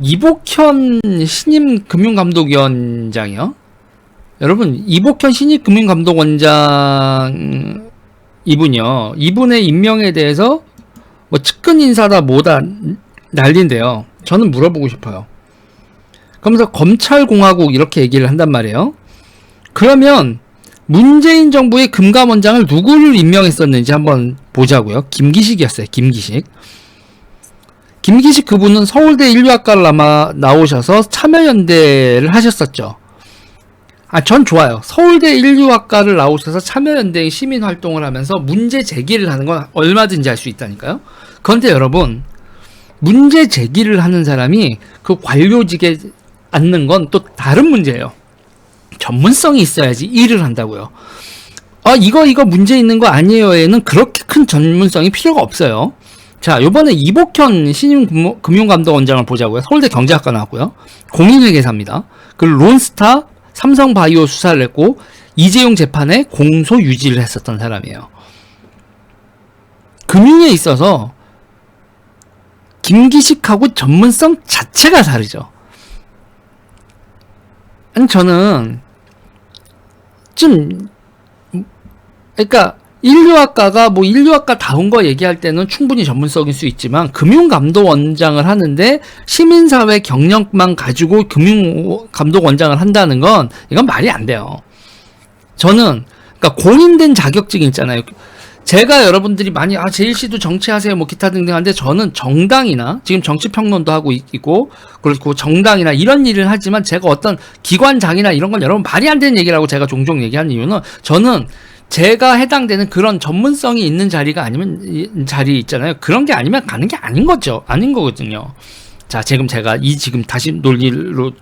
이복현 신임 금융감독위원장이요? 여러분, 이복현 신임 금융감독원장 이분이요. 이분의 임명에 대해서 뭐 측근 인사다 뭐다 난리인데요. 저는 물어보고 싶어요. 그러면서 검찰공화국 이렇게 얘기를 한단 말이에요. 그러면 문재인 정부의 금감원장을 누구를 임명했었는지 한번 보자고요. 김기식이었어요. 김기식 그분은 서울대 인류학과를 아마 나오셔서 참여연대를 하셨었죠. 전 좋아요. 서울대 인류학과를 나오셔서 참여연대의 시민활동을 하면서 문제 제기를 하는 건 얼마든지 할 수 있다니까요. 그런데 여러분, 문제 제기를 하는 사람이 그 관료직에 앉는 건 또 다른 문제예요. 전문성이 있어야지 일을 한다고요. 이거 문제 있는 거 아니에요에는 그렇게 큰 전문성이 필요가 없어요. 자, 요번에 이복현 신임 금융감독원장을 보자고요. 서울대 경제학과 나왔고요. 공인회계사입니다. 그리고 론스타 삼성바이오 수사를 했고 이재용 재판에 공소 유지를 했었던 사람이에요. 금융에 있어서 김기식하고 전문성 자체가 다르죠. 아니, 저는 그러니까 인류학과가 뭐 인류학과다운 거 얘기할 때는 충분히 전문성일 수 있지만 금융감독원장을 하는데 시민사회 경력만 가지고 금융감독원장을 한다는 건 이건 말이 안 돼요. 저는 그러니까 공인된 자격증이 있잖아요. 제가 여러분들이 많이 제일씨도 정치하세요 뭐 기타 등등 하는데 저는 정당이나 지금 정치평론도 하고 있고 그리고 정당이나 이런 일을 하지만 제가 어떤 기관장이나 이런 건 여러분 말이 안 되는 얘기라고 제가 종종 얘기하는 이유는 저는 제가 해당되는 그런 전문성이 있는 자리가 아니면 자리 있잖아요. 그런 게 아니면 가는 게 아닌 거거든요. 자, 지금 제가 지금 다시 논의로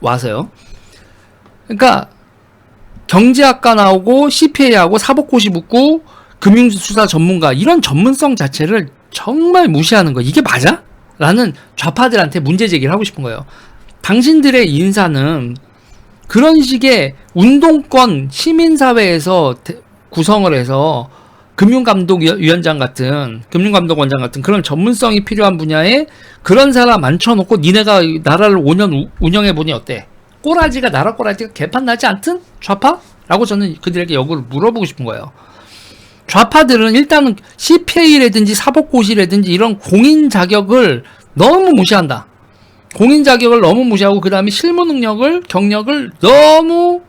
와서요. 그러니까 경제학과 나오고 CPA하고 사법고시 붙고 금융수사 전문가 이런 전문성 자체를 정말 무시하는 거 이게 맞아? 라는 좌파들한테 문제 제기를 하고 싶은 거예요. 당신들의 인사는 그런 식의 운동권 시민사회에서 구성을 해서 금융감독원장 같은 그런 전문성이 필요한 분야에 그런 사람 앉혀놓고 니네가 나라를 5년 운영해보니 어때? 나라 꼬라지가 개판 나지 않든? 좌파? 라고 저는 그들에게 역으로 물어보고 싶은 거예요. 좌파들은 일단은 CPA라든지 사법고시라든지 이런 공인 자격을 너무 무시한다. 공인 자격을 너무 무시하고 그 다음에 실무 능력을 경력을 너무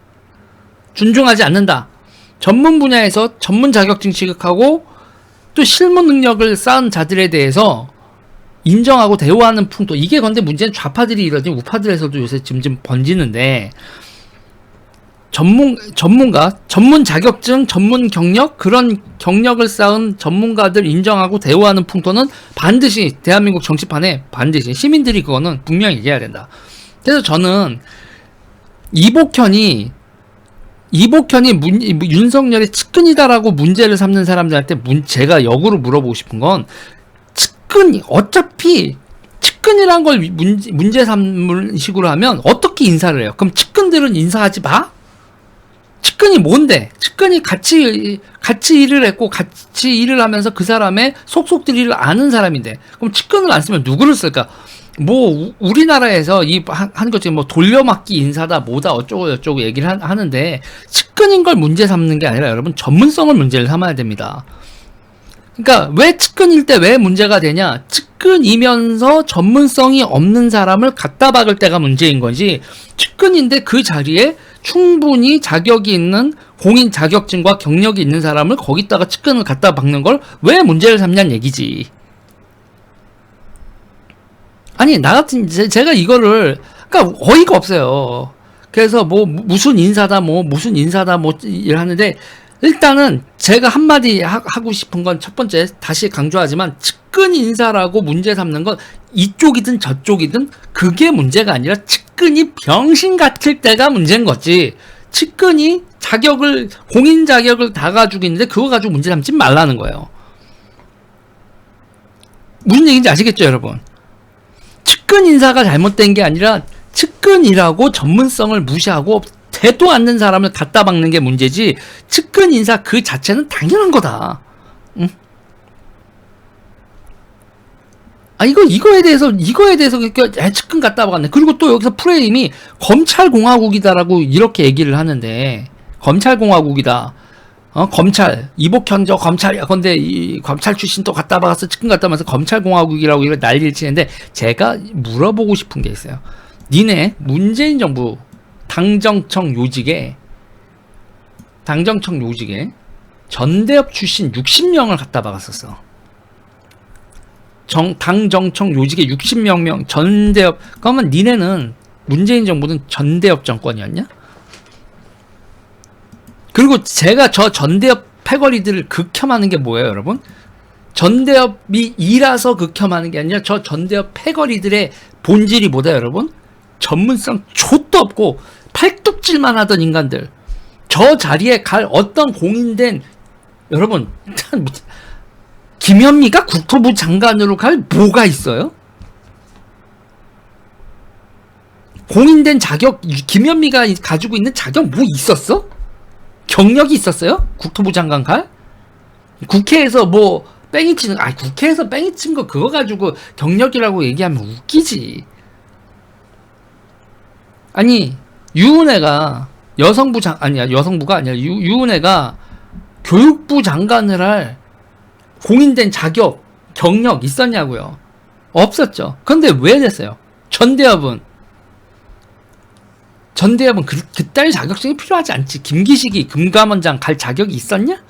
존중하지 않는다. 전문 분야에서 전문 자격증 취득하고 또 실무 능력을 쌓은 자들에 대해서 인정하고 대우하는 풍토 이게 근데 문제는 좌파들이 이러지 우파들에서도 요새 점점 번지는데 전문가, 전문 자격증, 전문 경력 그런 경력을 쌓은 전문가들 인정하고 대우하는 풍토는 반드시 대한민국 정치판에 반드시 시민들이 그거는 분명히 얘기해야 된다. 그래서 저는 이복현이 윤석열의 측근이다라고 문제를 삼는 사람들한테 제가 역으로 물어보고 싶은 건 어차피 측근이란 걸 문제 삼는 식으로 하면 어떻게 인사를 해요? 그럼 측근들은 인사하지 마? 측근이 뭔데? 측근이 같이 일을 했고 같이 일을 하면서 그 사람의 속속들이를 아는 사람인데 그럼 측근을 안 쓰면 누구를 쓸까? 뭐 우리나라에서 한 것처럼 뭐 돌려막기 인사다 뭐다 어쩌고 저쩌고 얘기를 하는데 측근인 걸 문제 삼는 게 아니라 여러분 전문성을 문제를 삼아야 됩니다. 그러니까 왜 측근일 때 왜 문제가 되냐? 측근이면서 전문성이 없는 사람을 갖다 박을 때가 문제인 거지. 측근인데 그 자리에 충분히 자격이 있는 공인 자격증과 경력이 있는 사람을 거기다가 측근을 갖다 박는 걸 왜 문제를 삼냐는 얘기지. 아니 나 같은 제가 이거를 그러니까 어이가 없어요. 그래서 무슨 인사다 이러는데 일단은 제가 한마디 하고 싶은 건 첫 번째 다시 강조하지만 측근 인사라고 문제 삼는 건 이쪽이든 저쪽이든 그게 문제가 아니라 측근이 병신 같을 때가 문제인 거지. 측근이 공인 자격을 다 가지고 있는데 그거 가지고 문제 삼지 말라는 거예요. 무슨 얘기인지 아시겠죠, 여러분? 측근 인사가 잘못된 게 아니라 측근이라고 전문성을 무시하고 대도 않는 사람을 갖다 박는 게 문제지 측근 인사 그 자체는 당연한 거다. 응? 이거에 대해서 측근 갖다 박았네. 그리고 또 여기서 프레임이 검찰공화국이다라고 이렇게 얘기를 하는데, 검찰공화국이다. 검찰, 이복현 저 검찰이야. 근데 이 검찰 출신 또 갖다 박았어. 측근 갖다 박아서 검찰공화국이라고 이걸 난리를 치는데, 제가 물어보고 싶은 게 있어요. 니네 문재인 정부 당정청 요직에 전대협 출신 60명을 갖다 박았었어. 당정청 요직에 60명 전대협. 그러면 니네는 문재인 정부는 전대협 정권이었냐? 그리고 제가 저 전대협 패거리들을 극혐하는 게 뭐예요, 여러분? 전대협이 이라서 극혐하는 게 아니라 저 전대협 패거리들의 본질이 뭐다, 여러분? 전문성 좆도 없고 팔뚝질만 하던 인간들. 저 자리에 갈 어떤 공인된, 여러분, 김현미가 국토부 장관으로 갈 뭐가 있어요? 공인된 자격, 김현미가 가지고 있는 자격 뭐 있었어? 경력이 있었어요? 국토부 장관 갈? 국회에서 뭐 뺑이 치는, 국회에서 뺑이 친 거 그거 가지고 경력이라고 얘기하면 웃기지. 아니, 유은혜가 여성부가 아니라 유은혜가 교육부 장관을 할 공인된 자격, 경력 있었냐고요? 없었죠. 근데 왜 됐어요? 전대협은 그따위 자격증이 필요하지 않지. 김기식이 금감원장 갈 자격이 있었냐?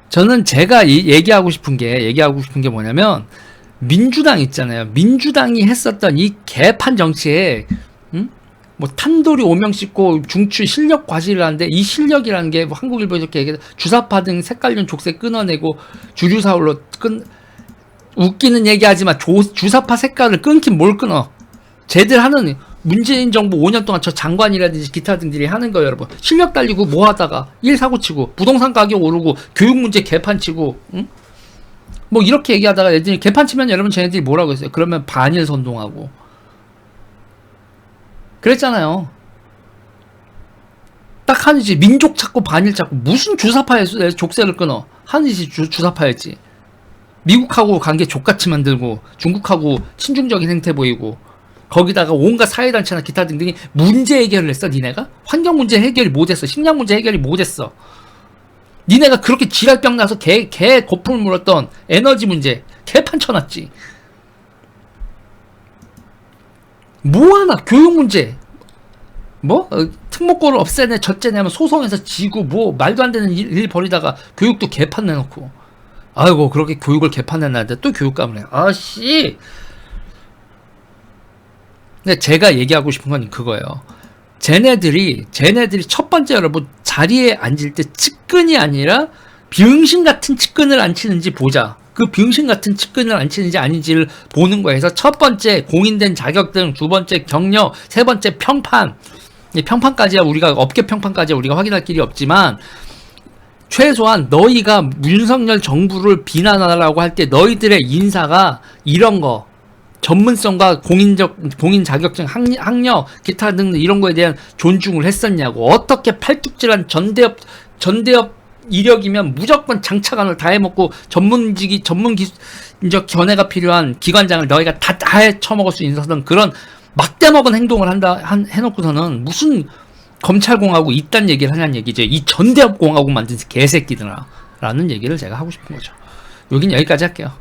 저는 제가 얘기하고 싶은 게 뭐냐면, 민주당 있잖아요. 민주당이 했었던 이 개판 정치에, 뭐 탄도리 오명 씻고 중추 실력 과시를 하는데, 이 실력이라는 게 한국일보 이렇게 얘기해서 주사파 등 색깔론 족쇄 끊어내고 주류사울로 웃기는 얘기하지만 주사파 색깔을 끊긴 뭘 끊어. 쟤들 하는 문재인 정부 5년 동안 저 장관이라든지 기타 등들이 하는 거예요, 여러분. 실력 달리고 뭐 하다가 일 사고 치고 부동산 가격 오르고 교육 문제 개판 치고, 응? 뭐 이렇게 얘기하다가 애들이 개판 치면 여러분 쟤네들이 뭐라고 했어요? 그러면 반일 선동하고 그랬잖아요. 딱 하는 짓이 민족 찾고 반일 찾고, 무슨 주사파에 족쇄를 끊어. 하는 짓이 주사파였지. 미국하고 관계 족같이 만들고 중국하고 친중적인 행태 보이고, 거기다가 온갖 사회단체나 기타 등등이 문제 해결을 했어. 니네가 환경 문제 해결이 못했어. 식량 문제 해결이 못했어. 니네가 그렇게 지랄병 나서 개 거품을 물었던 에너지 문제 개판 쳐놨지. 뭐하나 교육 문제 특목고를 없애네 저째네 하면 소송해서 지고 뭐 말도 안 되는 일 벌이다가 교육도 개판 내놓고, 아이고 그렇게 교육을 개판 내놨는데 또 교육감을 해. 아씨. 근데 제가 얘기하고 싶은 건 그거예요. 쟤네들이 첫 번째 여러분 자리에 앉을 때 측근이 아니라 병신 같은 측근을 앉히는지 보자. 그 병신 같은 측근을 앉히는지 아닌지를 보는 거에서, 첫 번째 공인된 자격증, 두 번째 경력, 세 번째 평판. 이 평판까지야 우리가 업계 평판까지야 우리가 확인할 길이 없지만, 최소한 너희가 윤석열 정부를 비난하라고 할 때 너희들의 인사가 이런 거, 전문성과 공인 자격증, 학력, 기타 등등 이런 거에 대한 존중을 했었냐고. 어떻게 팔뚝질한 전대협 이력이면 무조건 장차관을 다 해먹고 전문기술적 견해가 필요한 기관장을 너희가 다 해쳐먹을 수 있는 그런 막대먹은 행동을 해놓고서는 무슨 검찰공화국 이딴 얘기를 하냐는 얘기죠. 이 전대협 공화국 만든 개새끼들아 라는 얘기를 제가 하고 싶은 거죠. 여긴 여기까지 할게요.